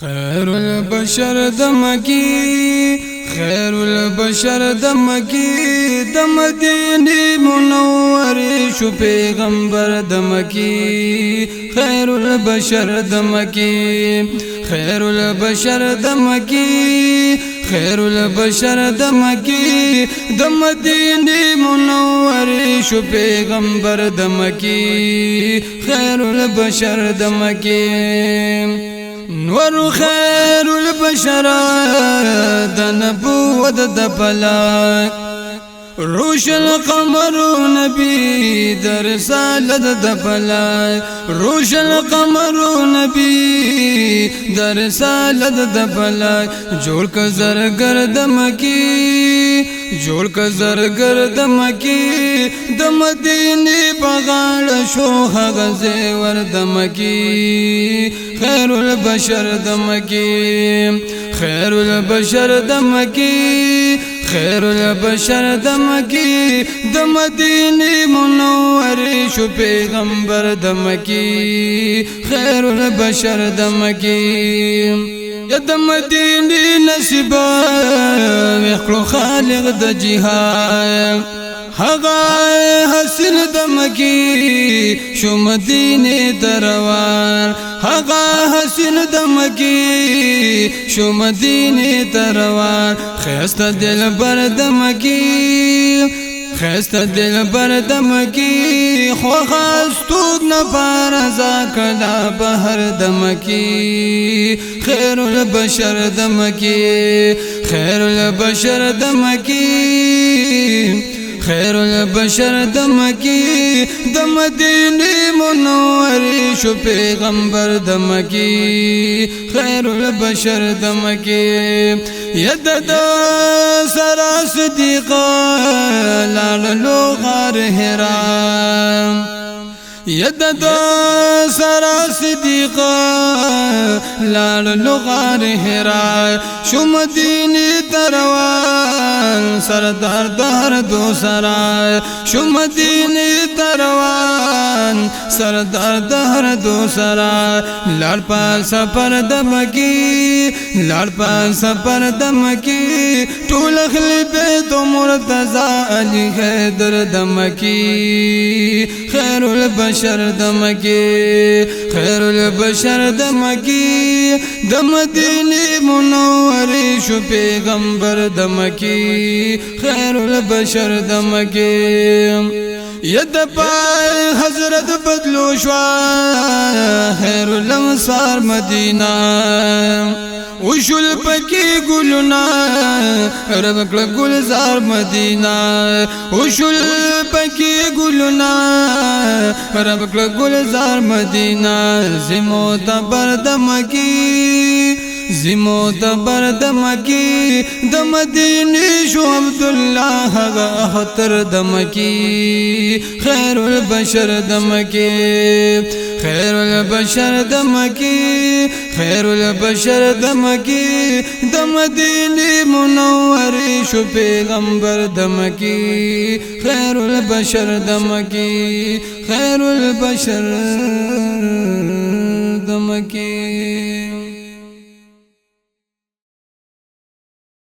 خير البشر دمكي خير البشر دمكي دمديني منور شو پیغمبر دمكي خير البشر دمكي خير البشر دمكي خير البشر دمكي دمديني منور شو پیغمبر دمكي خير البشر دمكي نور خير البشر دنبوة دبلا روش القمر نبي درسالة دبلا روش القمر نبي درسالة دبلا جوړ ک زرګر دمکی جوړ ک زرګر دمکی د مدینه بغاړ شو هغه ور دمکی خير البشر دمكي خير البشر دمكي خير البشر دمكي دمديني منور شو پیغمبر دمكي خير البشر دمكي يا دمديني نصيبا يخلو خالق د جهاد هغه حسن دمکی شو مدینه دروان هغه حسن دمکی شو مدینه دروان خسته دل بر دمکی خسته دل بر دمکی خو خستوک نفارزا کلا بهر دمکی خير البشر دمکی خير البشر دمکی خير البشر دمكي دمديني منور شو پیغمبر دمكي خير البشر دمكي يدد سرا صديقا لالو غار هرام يدد سرا صديقا لالو غار هرام شو مديني تروان سردار دهر دو سرای شو مدینه تروان سردار دهر دو سرای لال پا سفر دمکی لال پا سفر دمکی ټول خلی بیت مرتضی علی حیدر دمکی خير البشر دمکی خير البشر دمکی دمدینه منور شو پیغمبر دمکی خير البشر دمكي يد پای حضرت بدلو شوا خير الانصار مدینہ وشل پکی گلنا رب کل گلزار مدینہ وشل پکی گلنا رب کل گلزار مدینہ زمو تبر دمکی زمو دبر دمکی دمدینی شو عبداللہ اختر دمکی خير البشر دمکی خير البشر دمکی خير البشر دمکی دمدینی منور شو پیغمبر دمکی خير البشر دمکی خير البشر دمکی